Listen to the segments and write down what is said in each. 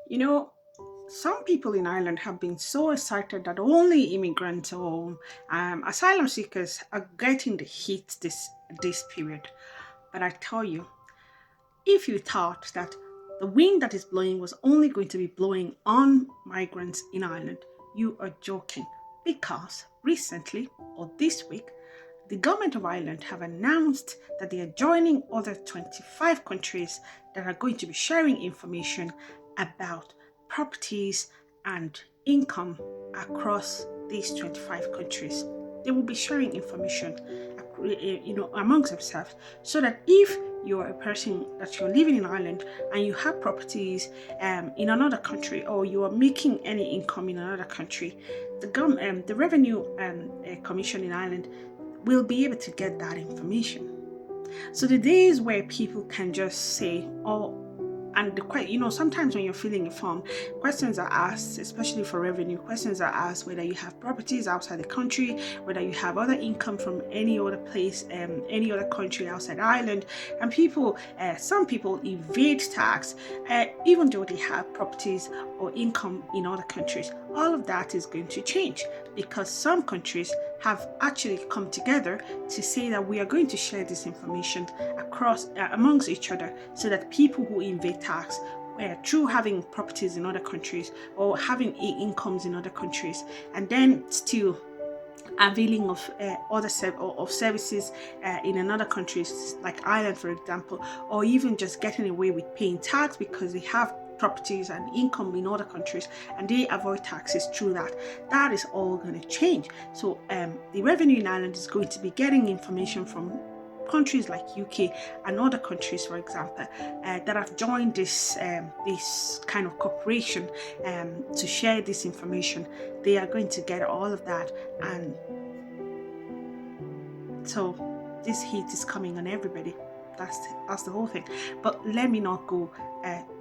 You know, some people in Ireland have been so excited that only immigrants or asylum seekers are getting the heat this period. But I tell you, if you thought that the wind that is blowing was only going to be blowing on migrants in Ireland, you are joking. Because recently, or this week, the government of Ireland have announced that they are joining other 25 countries that are going to be sharing information about properties and income across these 25 countries. They will be sharing information amongst themselves so that if you're a person that you're living in Ireland and you have properties in another country, or you are making any income in another country, the Revenue Commission in Ireland will be able to get that information. So the days where people can just say, "Oh," and sometimes when you're filling a form, questions are asked, especially for revenue. Questions are asked whether you have properties outside the country, whether you have other income from any other place, any other country outside Ireland, and some people evade tax, even though they have properties or income in other countries. All of that is going to change because some countries have actually come together to say that we are going to share this information across amongst each other so that people who evade tax through having properties in other countries or having incomes in other countries and then still availing of of services in another countries like Ireland, for example, or even just getting away with paying tax because they have properties and income in other countries and they avoid taxes through that. That is all going to change. So the revenue in Ireland is going to be getting information from countries like UK and other countries, for example, that have joined this kind of cooperation to share this information. They are going to get all of that, and so this heat is coming on everybody. That's the whole thing. But let me not go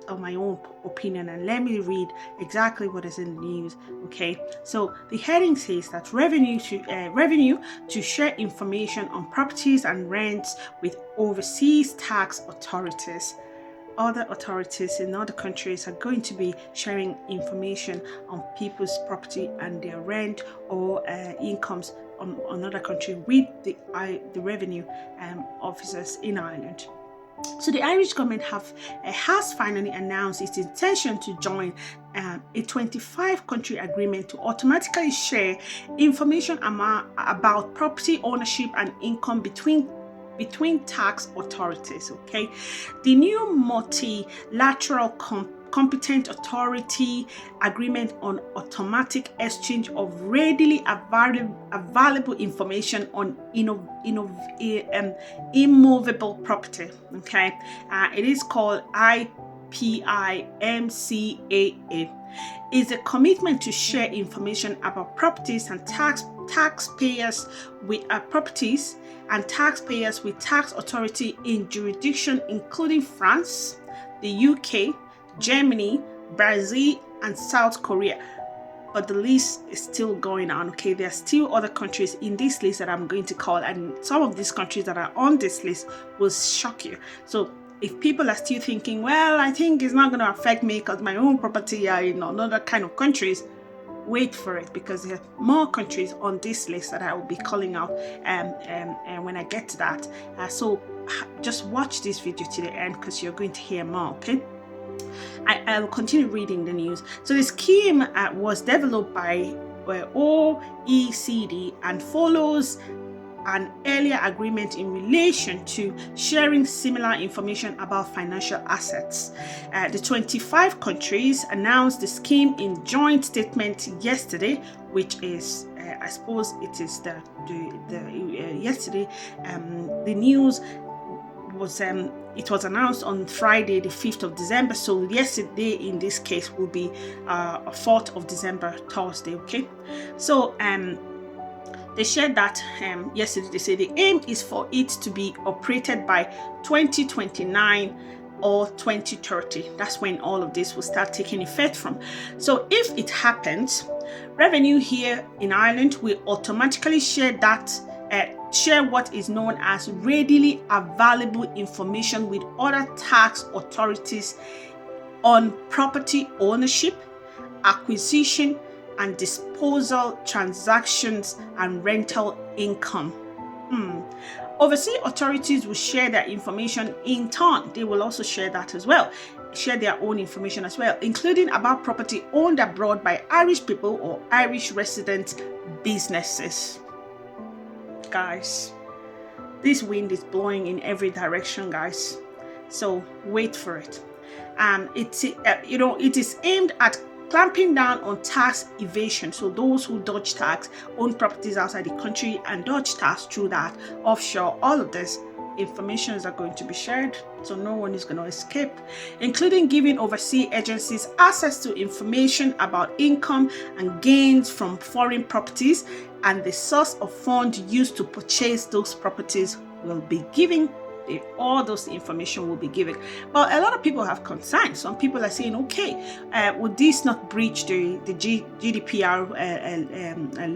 on my own opinion and let me read exactly what is in the news. Okay, so the heading says that revenue to share information on properties and rents with overseas tax authorities. Other authorities in other countries are going to be sharing information on people's property and their rent or incomes on another country with the revenue officers in Ireland. So the Irish government has finally announced its intention to join a 25-country agreement to automatically share information about property ownership and income between tax authorities. Okay, the new multilateral competent authority agreement on automatic exchange of readily available information on immovable property. Okay, it is called IPIMCAA. Is a commitment to share information about properties and taxpayers with properties and taxpayers with tax authority in jurisdiction including France, the UK, Germany, Brazil, and South Korea. But the list is still going on. Okay, there are still other countries in this list that I'm going to call, and some of these countries that are on this list will shock you. So if people are still thinking, well, I think it's not going to affect me because my own property are in another kind of countries, wait for it, because there are more countries on this list that I will be calling out and when I get to that. So just watch this video to the end because you're going to hear more. Okay, I will continue reading the news. So the scheme was developed by OECD and follows an earlier agreement in relation to sharing similar information about financial assets. The 25 countries announced the scheme in joint statement yesterday, which is I suppose it is the yesterday. The news was it was announced on Friday, the 5th of December. So yesterday in this case will be 4th of December, Thursday. Okay, so they shared that yesterday. They say the aim is for it to be operated by 2029 or 2030. That's when all of this will start taking effect from. So if it happens, revenue here in Ireland will automatically share what is known as readily available information with other tax authorities on property ownership, acquisition and disposal transactions, and rental income. Overseas authorities will share their information in turn. They will also share that as well, share their own information as well, including about property owned abroad by Irish people or Irish resident businesses. Guys, this wind is blowing in every direction, guys. So wait for it. It is aimed at clamping down on tax evasion. So those who dodge tax, own properties outside the country and dodge tax through that offshore, all of this informations are going to be shared, so no one is going to escape, including giving overseas agencies access to information about income and gains from foreign properties, and the source of funds used to purchase those properties will be given. All those information will be given. But a lot of people have concerns. Some people are saying, okay, would this not breach the GDPR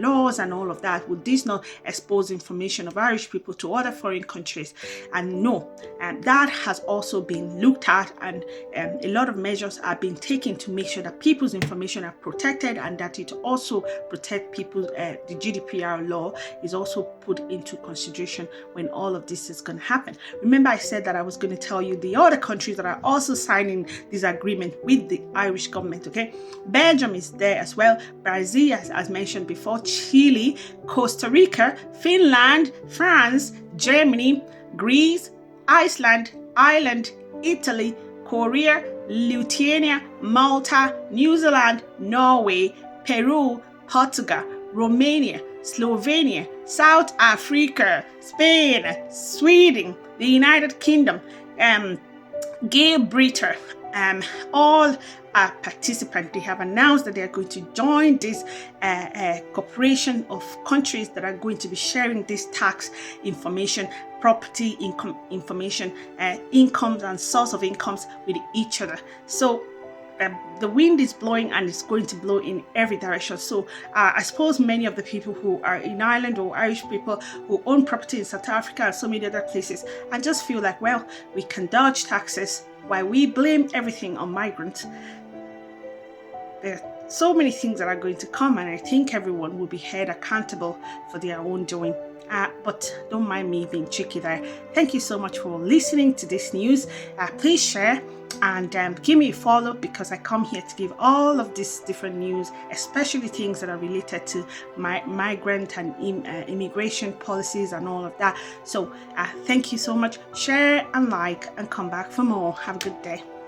laws and all of that? Would this not expose information of Irish people to other foreign countries? And no, that has also been looked at, and a lot of measures are being taken to make sure that people's information are protected, and that it also protect people. The GDPR law is also put into consideration when all of this is going to happen. Remember, I said that I was going to tell you the other countries that are also signing this agreement with the Irish government, okay? Belgium is there as well, Brazil, as mentioned before, Chile, Costa Rica, Finland, France, Germany, Greece, Iceland, Ireland, Italy, Korea, Lithuania, Malta, New Zealand, Norway, Peru, Portugal, Romania, Slovenia, South Africa, Spain, Sweden, the United Kingdom, Great Britain, all are participants. They have announced that they are going to join this cooperation of countries that are going to be sharing this tax information, property income information, incomes and source of incomes with each other. So the wind is blowing, and it's going to blow in every direction. So I suppose many of the people who are in Ireland, or Irish people who own property in South Africa and so many other places, and just feel like, well, we can dodge taxes while we blame everything on migrants. There are so many things that are going to come, and I think everyone will be held accountable for their own doing. But don't mind me being tricky there. Thank you so much for listening to this news. Please share and give me a follow, because I come here to give all of this different news, especially things that are related to migrant and immigration policies and all of that. So thank you so much. Share and like, and come back for more. Have a good day.